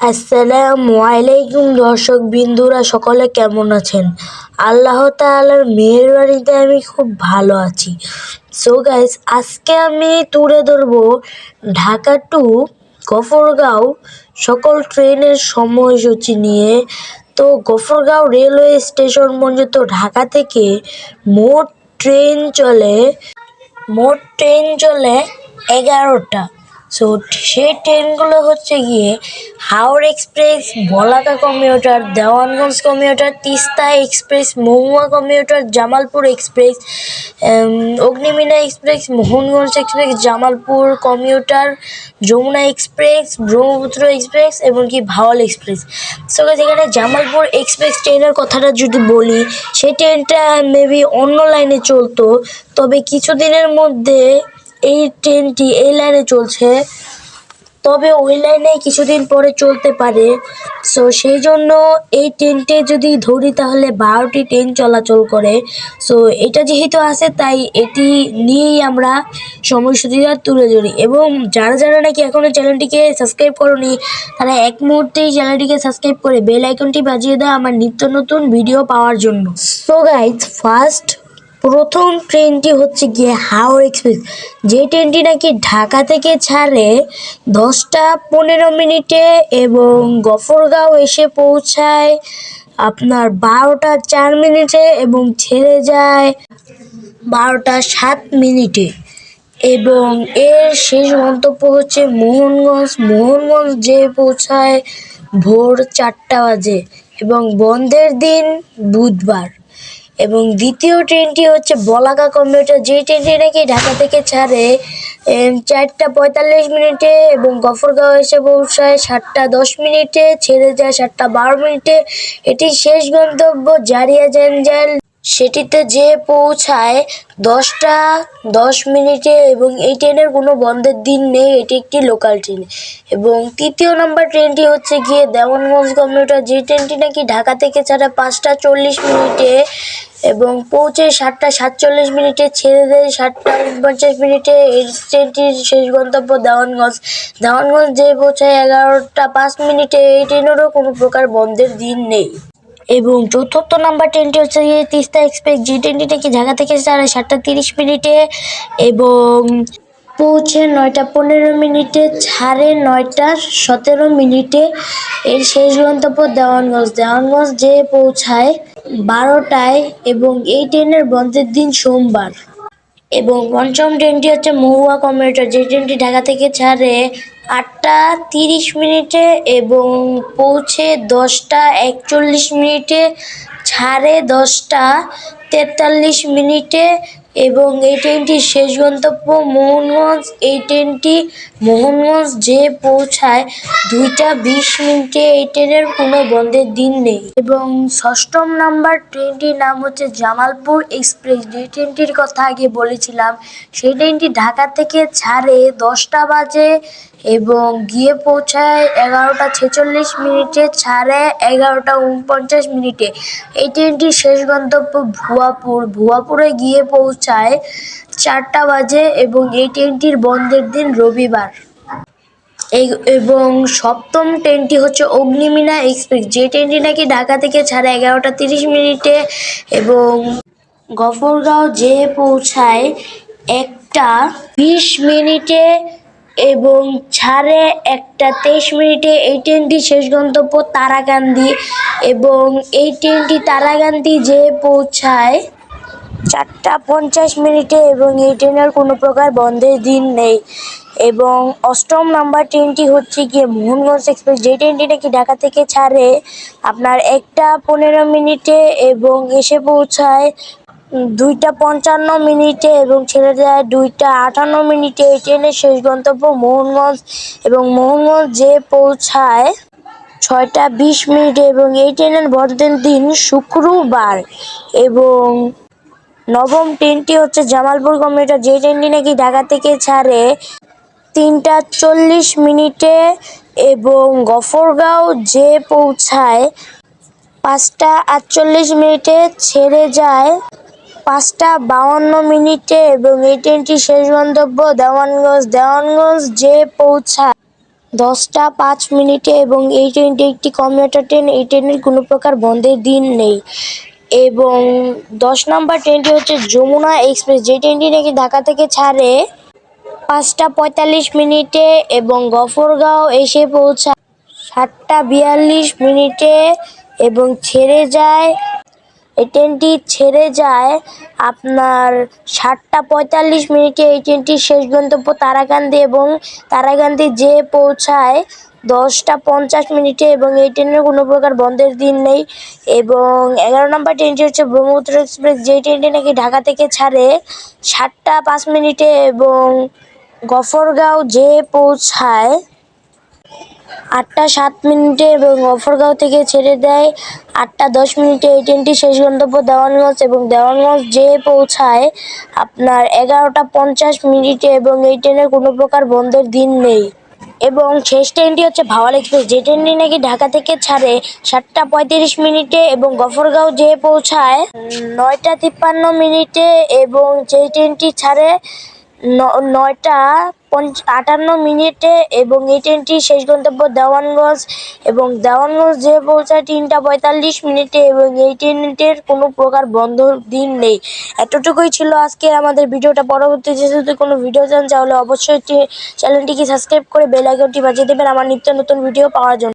আসসালামু আলাইকুম দর্শক বিন্দুরা সকলে কেমন আছেন? আল্লাহ তাআলার মেহেরবানিতে আমি খুব ভালো আছি। সো গাইস, আজকে আমি তুলে ধরবো ঢাকা টু গফরগাঁও সকল ট্রেনের সময়সূচি নিয়ে। তো গফরগাঁও রেলওয়ে স্টেশন পর্যন্ত ঢাকা থেকে মোট ট্রেন চলে 11টা। সো সেই ট্রেনগুলো হচ্ছে গিয়ে Haor express, Balaka commuter, Dewanganj commuter, Tista express, Mohua commuter, Jamalpur express, Agnibina express, Mohanganj express, Jamalpur commuter, Jamuna express, Brahmaputra express এবং কি ভাওয়াল এক্সপ্রেস। সো এখানে জামালপুর এক্সপ্রেস ট্রেনের কথাটা যদি বলি, সেই ট্রেনটা মেবি অন্য লাইনে চলতো, তবে কিছুদিনের মধ্যে এই ট্রেনটি এই লাইনে চলছে, তবে ওই লাইনে কিছুদিন পরে চলতে পারে। সো সেই জন্য এই ট্রেনটি যদি ধরি তাহলে 12টি ট্রেন চলাচল করে। সো এটা যেহেতু আছে তাই এটি নিয়েই আমরা সময়সূচিটা তুলে ধরি। এবং যারা নাকি এখনও চ্যানেলটিকে সাবস্ক্রাইব করোনি, তারা এক মুহূর্তেই চ্যানেলটিকে সাবস্ক্রাইব করে বেল আইকনটি বাজিয়ে দাও আমার নিত্য নতুন ভিডিও পাওয়ার জন্য। সো গাইজ, প্রথম ট্রেনটি হচ্ছে গিয়ে হাওড় এক্সপ্রেস, যে ট্রেনটি নাকি ঢাকা থেকে ছাড়ে 10টা 15 মিনিটে এবং গফরগাঁও এসে পৌঁছায় আপনার 12টা 4 মিনিটে এবং ছেড়ে যায় 12টা 7 মিনিটে। এবং এর শেষ গন্তব্য হচ্ছে মোহনগঞ্জ যে পৌঁছায় ভোর 4টা বাজে এবং বন্ধের দিন বুধবার। এবং দ্বিতীয় ট্রেনটি হচ্ছে বলাকা কমিউটার, যে ট্রেনটি নাকি ঢাকা থেকে ছাড়ে 4টা 45 মিনিটে এবং গফরগাঁও এসে পৌঁছায় 7টা 10 মিনিটে, ছেড়ে যায় 7টা 12 মিনিটে। এটি শেষ গন্তব্য জারিয়া জেনজাল, সেটিতে যে পৌঁছায় 10টা 10 মিনিটে এবং এই ট্রেনের কোনো বন্ধের দিন নেই, এটি একটি লোকাল ট্রেন। এবং তৃতীয় নম্বর ট্রেনটি হচ্ছে গিয়ে দেওয়ানগঞ্জ কমিউটার, যে ট্রেনটি নাকি ঢাকা থেকে ছাড়ে 5টা 40 মিনিটে এবং পৌঁছে 7টা 47 মিনিটে, ছেড়ে দেয় 7টা 49 মিনিটে। এই ট্রেনটির শেষ গন্তব্য দেওয়ানগঞ্জ যে পৌঁছায় 11টা 5 মিনিটে। এই ট্রেনেরও কোনো প্রকার বন্ধের দিন নেই। এবং চতুর্থ নাম্বার ট্রেনটি হচ্ছে গিয়ে তিস্তা এক্সপ্রেস, যে ট্রেনটি নাকি ঢাকা থেকে ছাড়ে 7টা 30 মিনিটে এবং পৌঁছে 9টা 15 মিনিটে, ছাড়ে 9টা 17 মিনিটে। এর শেষ গন্তব্য দেওয়ানগঞ্জ যে পৌঁছায় 12টায় এবং এই ট্রেনের বন্ধের দিন সোমবার। এবং পঞ্চম ট্রেনটি হচ্ছে মহুয়া কমিউটার, যে ট্রেনটি ঢাকা থেকে ছাড়ে 8টা 30 মিনিটে এবং পৌঁছে 10টা 41 মিনিটে, ছাড়ে 10টা 43 মিনিটে। এবং এই ট্রেনটির শেষ গন্তব্য মোহনগঞ্জ। এই ট্রেনটি মোহনগঞ্জ যে পৌঁছায় 2টা 20 মিনিটে। এই ট্রেনের কোনো বন্ধের দিন নেই। এবং ষষ্ঠম নাম্বার ট্রেনটির নাম হচ্ছে জামালপুর এক্সপ্রেস, যে ট্রেনটির কথা আগে বলেছিলাম, সেই ট্রেনটি ঢাকা থেকে ছাড়ে 10টা বাজে এবং গিয়ে পৌঁছায় 11টা 46 মিনিটে, ছাড়ে 11টা 49 মিনিটে। এই ট্রেনটির শেষ গন্তব্য ভুয়াপুরে গিয়ে পৌঁছায় 4টা বাজে এবং এই ট্রেনটির বন্ধের দিন রবিবার। এবং সপ্তম ট্রেনটি হচ্ছে অগ্নিমিনা এক্সপ্রেস, যে ট্রেনটি নাকি ঢাকা থেকে ছাড়ে 11টা 30 মিনিটে এবং গফরগাঁও যে পৌঁছায় 1টা 20 মিনিটে এবং ছাড়ে 1টা 23 মিনিটে। এই ট্রেনটি শেষ গন্তব্য তারাকান্দি এবং এই ট্রেনটি তারাকান্দি যে পৌঁছায় 4টা 50 মিনিটে এবং এই ট্রেনের কোনো প্রকার বন্ধের দিন নেই। এবং অষ্টম নাম্বার ট্রেনটি হচ্ছে গিয়ে মোহনগঞ্জ এক্সপ্রেস, যে ট্রেনটি নাকি ঢাকা থেকে ছাড়ে আপনার 1টা 15 মিনিটে এবং এসে পৌঁছায় 2টা 55 মিনিটে এবং ছেড়ে যায় 2টা 58 মিনিটে। এই ট্রেনের শেষ গন্তব্য মোহনগঞ্জ এবং মোহনগঞ্জ যে পৌঁছায় 6টা 20 মিনিটে এবং এই ট্রেনের বন্ধের দিন শুক্রবার। এবং নবম ট্রেনটি হচ্ছে জামালপুর কমিউটার, যে ট্রেনটি নাকি ঢাকা থেকে ছাড়ে 3টা 40 মিনিটে এবং গফরগাঁও যে পৌঁছায় 5টা 48 মিনিটে, ছেড়ে যায় 5টা 52 মিনিটে এবং এই ট্রেনটি শেষ গন্তব্য দেওয়ানগঞ্জ যে পৌঁছায় 10টা 5 মিনিটে এবং এই ট্রেনটি একটি কমিউটার ট্রেন। এই ট্রেনের কোনো প্রকার বন্ধের দিন নেই। এবং 10 নম্বর ট্রেনটি হচ্ছে যমুনা এক্সপ্রেস, যে ট্রেনটি নাকি ঢাকা থেকে ছাড়ে 5টা 45 মিনিটে এবং গফরগাঁও এসে পৌঁছায় 7টা 42 মিনিটে এবং এই ট্রেনটি ছেড়ে যায় আপনার 7টা 45 মিনিটে। এই ট্রেনটি শেষ গন্তব্য তারাকান্দি এবং তারাকান্দি যেয়ে পৌঁছায় 10টা 50 মিনিটে এবং এই ট্রেনের কোনো প্রকার বন্ধের দিন নেই। এবং 11 নম্বর ট্রেনটি হচ্ছে ব্রহ্মপুত্র এক্সপ্রেস, যে ট্রেনটি নাকি ঢাকা থেকে ছাড়ে 7টা 5 মিনিটে এবং গফরগাঁও যেয়ে পৌঁছায় 8টা 7 মিনিটে এবং গফরগাঁও থেকে ছেড়ে দেয় 8টা 10 মিনিটে। এই ট্রেনটি শেষ গন্তব্য দেওয়ানগঞ্জ এবং দেওয়ানগঞ্জ যেয়ে পৌঁছায় আপনার 11টা 50 মিনিটে এবং এই ট্রেনের কোনো প্রকার বন্ধের দিন নেই। এবং শেষ ট্রেনটি হচ্ছে ভাওয়াল এক্সপ্রেস, যে ট্রেনটি নাকি ঢাকা থেকে ছাড়ে 7টা 35 মিনিটে এবং গফরগাঁও যেয়ে পৌঁছায় 9টা 53 মিনিটে এবং যে ট্রেনটি ছাড়ে 9টা 58 মিনিটে এবং এই ট্রেনটি শেষ গন্তব্য দেওয়ানগঞ্জ এবং দেওয়ানগঞ্জ যেয়ে পৌঁছায় 3টা 45 মিনিটে এবং এই ট্রেনটির কোনো প্রকার বন্ধ দিন নেই। এতটুকুই ছিল আজকে আমাদের ভিডিওটা। পরবর্তীতে যদি কোনো ভিডিও চান তাহলে অবশ্যই চ্যানেলটিকে সাবস্ক্রাইব করে বেল আইকনটি বাজিয়ে দেবেন আমার নিত্য নতুন ভিডিও পাওয়ার জন্য।